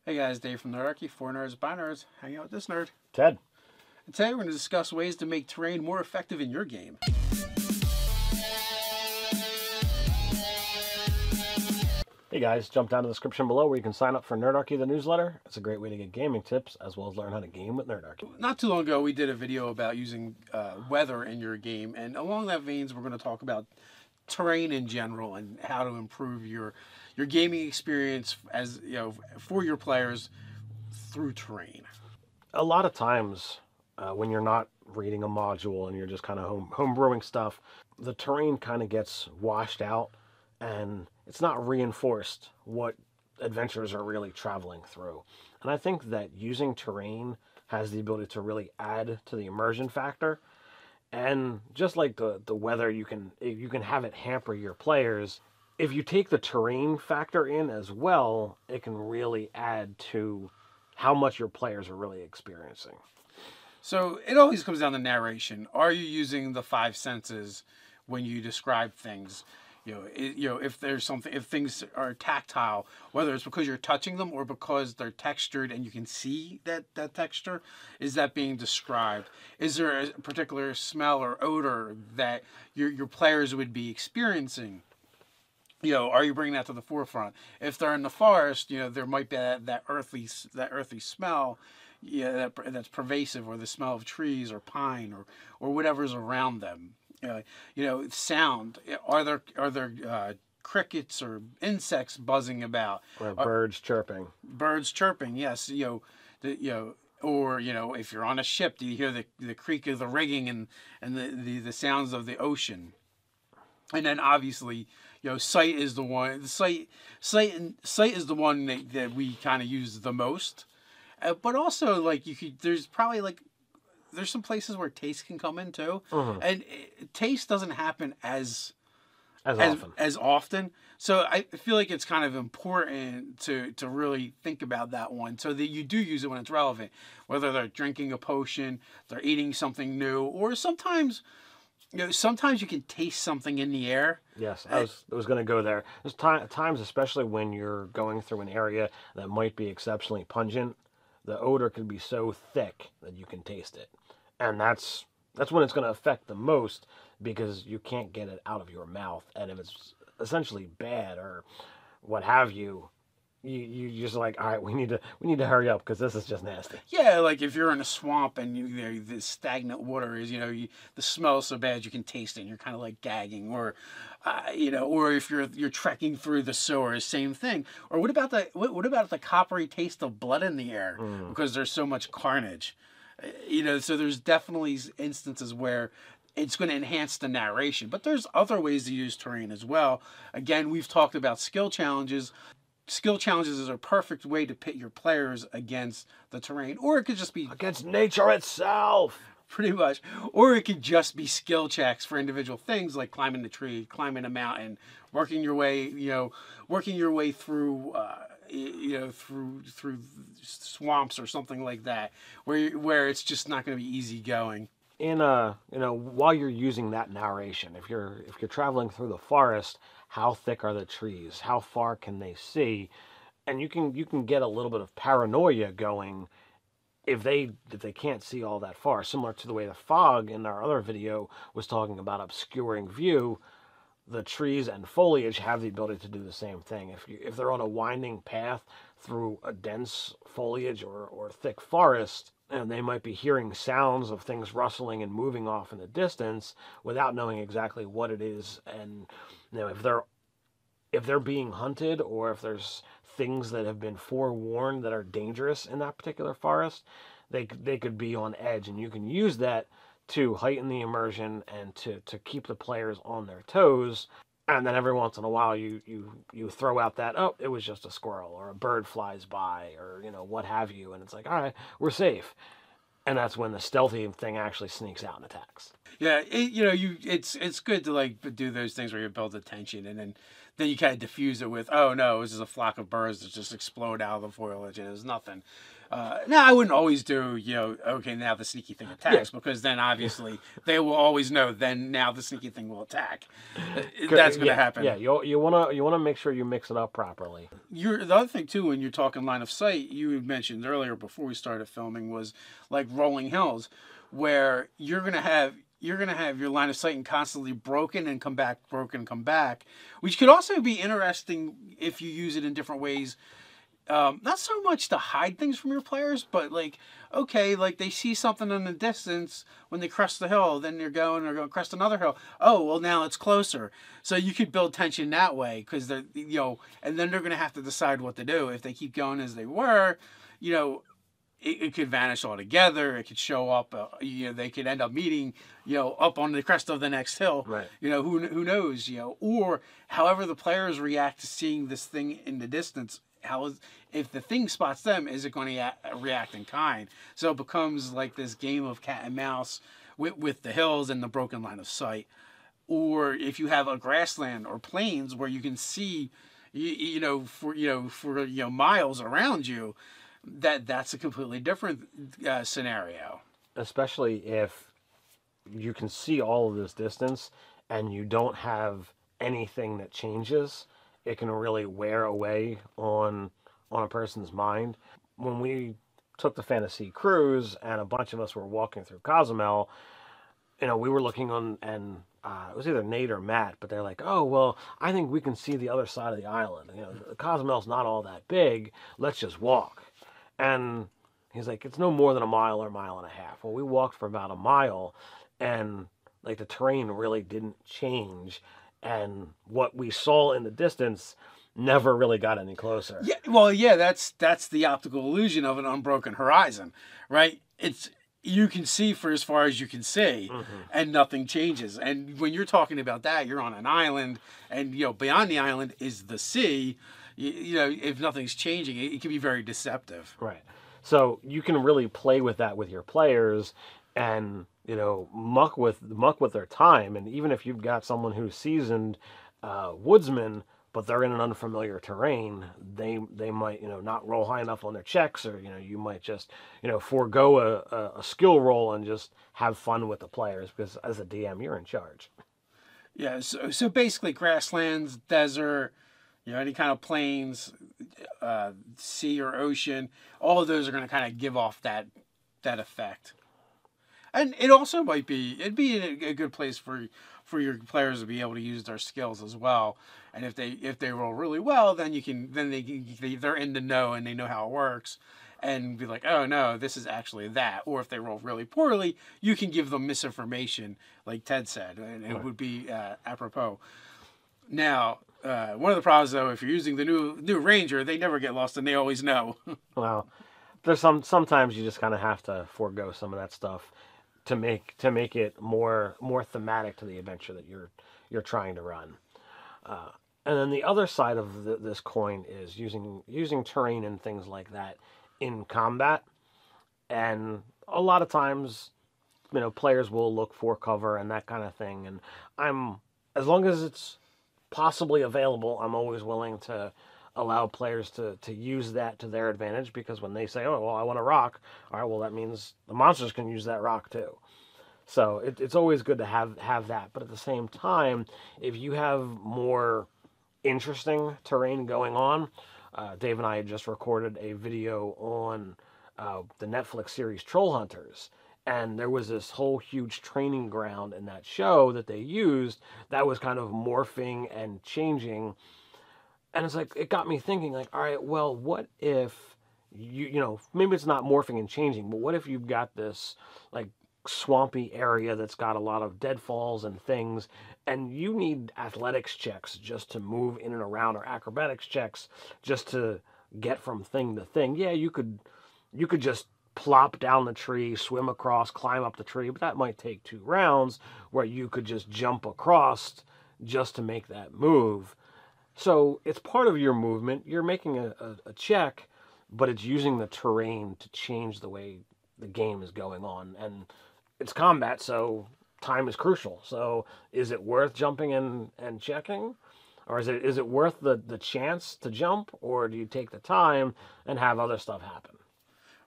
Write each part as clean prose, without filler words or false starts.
Hey guys, Dave from Nerdarchy, for nerds by nerds, hanging out with this nerd. Ted. And today we're going to discuss ways to make terrain more effective in your game. Hey guys, jump down to the description below where you can sign up for Nerdarchy, the newsletter. It's a great way to get gaming tips as well as learn how to game with Nerdarchy. Not too long ago, we did a video about using weather in your game, and along that veins, we're going to talk about terrain in general and how to improve your gaming experience as for your players through terrain. A lot of times when you're not reading a module and you're just kind of homebrewing stuff, the terrain kind of gets washed out and it's not reinforced what adventurers are really traveling through. And I think that using terrain has the ability to really add to the immersion factor. And just like the weather, you can have it hamper your players. If you take the terrain factor in as well, it can really add to how much your players are really experiencing. So it always comes down to narration. Are you using the five senses when you describe things? If there's something, if things are tactile, whether it's because you're touching them or because they're textured and you can see that texture, is that being described? Is there a particular smell or odor that your players would be experiencing? Are you bringing that to the forefront? If they're in the forest, there might be that earthy smell, that's pervasive, or the smell of trees or pine or whatever's around them. Sound. Are there crickets or insects buzzing about? Or birds chirping. Birds chirping, yes. Or if you're on a ship, do you hear the creak of the rigging and the sounds of the ocean? And then obviously, sight is the one. Sight is the one that we kind of use the most. But also, there's some places where taste can come in too, and taste doesn't happen as often. So I feel like it's kind of important to really think about that one, so that you do use it when it's relevant. Whether they're drinking a potion, they're eating something new, or sometimes you can taste something in the air. Yes, I was going to go there. There's times, especially when you're going through an area that might be exceptionally pungent, the odor can be so thick that you can taste it. And that's when it's going to affect the most, because you can't get it out of your mouth. And if it's essentially bad or what have you, you just like, all right, we need to hurry up because this is just nasty. Yeah, like if you're in a swamp and the stagnant water is, the smell is so bad you can taste it and you're kind of like gagging, or or if you're trekking through the sewers, same thing. Or what about the coppery taste of blood in the air because there's so much carnage? So there's definitely instances where it's going to enhance the narration, but there's other ways to use terrain as well. Again, we've talked about skill challenges. Skill challenges is a perfect way to pit your players against the terrain, or it could just be against nature itself, pretty much, or it could just be skill checks for individual things like climbing the tree, climbing a mountain, working your way through through swamps or something like that, where it's just not going to be easy going. While you're using that narration, if you're traveling through the forest, how thick are the trees? How far can they see? And you can get a little bit of paranoia going if they can't see all that far. Similar to the way the fog in our other video was talking about obscuring view. The trees and foliage have the ability to do the same thing. If they're on a winding path through a dense foliage or thick forest, and they might be hearing sounds of things rustling and moving off in the distance without knowing exactly what it is. And if they're being hunted, or if there's things that have been forewarned that are dangerous in that particular forest, they could be on edge, and you can use that to heighten the immersion and to keep the players on their toes. And then every once in a while you throw out that, oh, it was just a squirrel or a bird flies by, or what have you, and it's like, all right, we're safe. And that's when the stealthy thing actually sneaks out and attacks. Yeah, it's good to do those things where you build the tension, and then then you kind of diffuse it with, oh no, this is a flock of birds that just explode out of the foliage and it's nothing. Now I wouldn't always do, okay, now the sneaky thing attacks, because then obviously they will always know. Then now the sneaky thing will attack. That's going to happen. Yeah, you wanna make sure you mix it up properly. The other thing too, when you're talking line of sight, you mentioned earlier before we started filming, was like rolling hills, where you're gonna have your line of sight and constantly broken and come back, which could also be interesting if you use it in different ways. Not so much to hide things from your players, but like, okay, like they see something in the distance when they crest the hill, then they're going to crest another hill. Oh, well, now it's closer. So you could build tension that way, because they're, and then they're going to have to decide what to do. If they keep going as they were, it could vanish altogether. It could show up, they could end up meeting, up on the crest of the next hill. Right. Who knows, or however the players react to seeing this thing in the distance. If the thing spots them, is it going to react in kind? So it becomes like this game of cat and mouse with the hills and the broken line of sight. Or if you have a grassland or plains where you can see, for miles around you, that's a completely different scenario. Especially if you can see all of this distance and you don't have anything that changes, it can really wear away on a person's mind. When we took the fantasy cruise and a bunch of us were walking through Cozumel, we were looking on, and it was either Nate or Matt, but they're like, oh, well, I think we can see the other side of the island. Cozumel's not all that big. Let's just walk. And he's like, it's no more than a mile or a mile and a half. Well, we walked for about a mile, and like the terrain really didn't change. And what we saw in the distance never really got any closer. Yeah, well, yeah, that's the optical illusion of an unbroken horizon, right? You can see for as far as you can see, and nothing changes. And when you're talking about that, you're on an island, and beyond the island is the sea. If nothing's changing, it can be very deceptive. Right. So you can really play with that with your players, and muck with their time. And even if you've got someone who's seasoned woodsman, but they're in an unfamiliar terrain, they might not roll high enough on their checks, or you might just forego a skill roll and just have fun with the players, because as a DM you're in charge. Yeah. So basically, grasslands, desert, any kind of plains, sea or ocean, all of those are going to kind of give off that effect. And it also it'd be a good place for your players to be able to use their skills as well. And if they roll really well, then they're in the know and they know how it works, and be like, oh no, this is actually that. Or if they roll really poorly, you can give them misinformation, like Ted said, and it would be apropos. Now, one of the problems though, if you're using the new Ranger, they never get lost and they always know. Well, there's sometimes you just kind of have to forego some of that stuff to make it more thematic to the adventure that you're trying to run. And then the other side of this coin is using terrain and things like that in combat. And a lot of times, players will look for cover and that kind of thing. And as long as it's possibly available, I'm always willing to allow players to use that to their advantage, because when they say, oh, well, I want a rock, all right, well, that means the monsters can use that rock too. So it's always good to have that. But at the same time, if you have more interesting terrain going on, Dave and I had just recorded a video on the Netflix series Troll Hunters. And there was this whole huge training ground in that show that they used that was kind of morphing and changing. And it's like, it got me thinking, like, all right, well, what if maybe it's not morphing and changing, but what if you've got this like swampy area that's got a lot of deadfalls and things, and you need athletics checks just to move in and around, or acrobatics checks just to get from thing to thing. Yeah, you could just plop down the tree, swim across, climb up the tree, but that might take 2 rounds, where you could just jump across just to make that move. So it's part of your movement. You're making a check, but it's using the terrain to change the way the game is going on. And it's combat, so time is crucial. So is it worth jumping in and checking? Or is it worth the chance to jump, or do you take the time and have other stuff happen?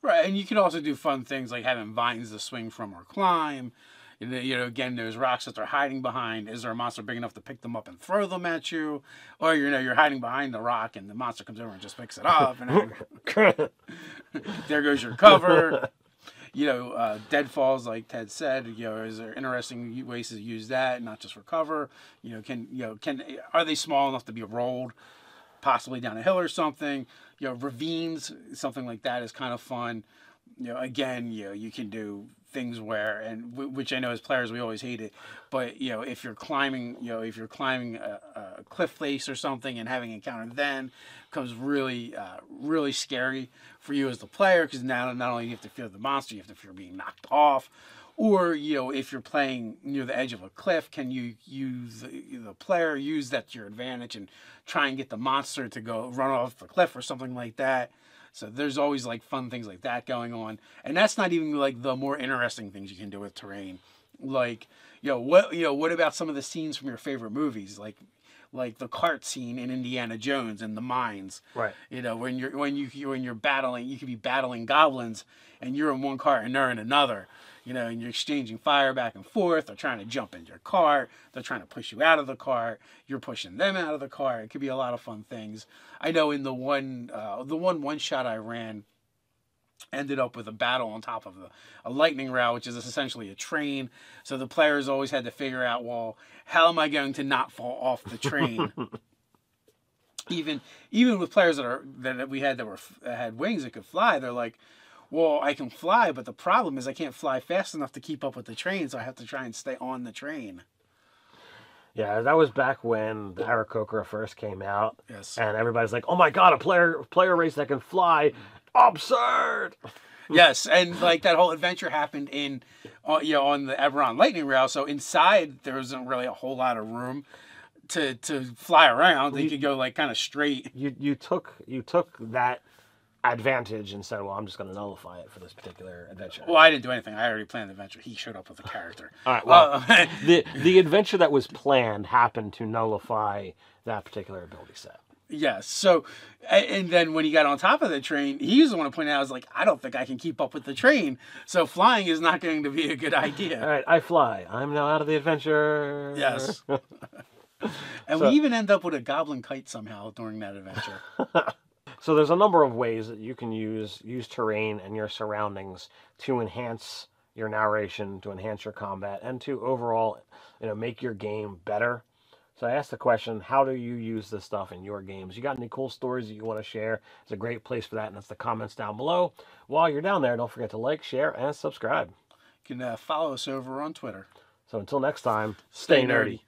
Right, and you can also do fun things like having vines to swing from or climb. Again, there's rocks that they're hiding behind. Is there a monster big enough to pick them up and throw them at you? Or, you're hiding behind the rock and the monster comes over and just picks it up. And then, there goes your cover. Deadfalls, like Ted said, is there interesting ways to use that, not just for cover? Are they small enough to be rolled, possibly down a hill or something? Ravines, something like that is kind of fun. Again, you can do things which I know as players we always hate it, but if you're climbing, a cliff face or something and having encountered then becomes really, really scary for you as the player, because now not only do you have to fear the monster, you have to fear being knocked off. Or, if you're playing near the edge of a cliff, can you use the player use that to your advantage and try and get the monster to go run off the cliff or something like that? So there's always like fun things like that going on. And that's not even like the more interesting things you can do with terrain. Like, what about some of the scenes from your favorite movies? Like the cart scene in Indiana Jones and the mines. Right. When you're battling, you could be battling goblins and you're in one cart and they're in another. And you're exchanging fire back and forth. They're trying to jump into your cart. They're trying to push you out of the cart. You're pushing them out of the cart. It could be a lot of fun things. I know in the one shot I ran, ended up with a battle on top of a lightning rail, which is essentially a train. So the players always had to figure out, well, how am I going to not fall off the train? even with players that had wings that could fly, they're like, well, I can fly, but the problem is I can't fly fast enough to keep up with the train, so I have to try and stay on the train. Yeah, that was back when the Aarakocra first came out. Yes. And everybody's like, oh my god, a player race that can fly. Absurd! Yes, and like that whole adventure happened on the Eberron lightning rail, so inside there wasn't really a whole lot of room to fly around. You could go like kind of straight. You took that advantage and said, well, I'm just going to nullify it for this particular adventure. Well, I didn't do anything. I already planned the adventure. He showed up with a character. All right, well, the adventure that was planned happened to nullify that particular ability set. Yes. So, and then when he got on top of the train, he was the one to point out, I was like, I don't think I can keep up with the train. So flying is not going to be a good idea. All right, I fly. I'm now out of the adventure. Yes. And we even end up with a goblin kite somehow during that adventure. So there's a number of ways that you can use terrain and your surroundings to enhance your narration, to enhance your combat, and to overall, make your game better. So I asked the question, how do you use this stuff in your games? You got any cool stories that you want to share? It's a great place for that, and that's the comments down below. While you're down there, don't forget to like, share, and subscribe. You can follow us over on Twitter. So until next time, stay nerdy.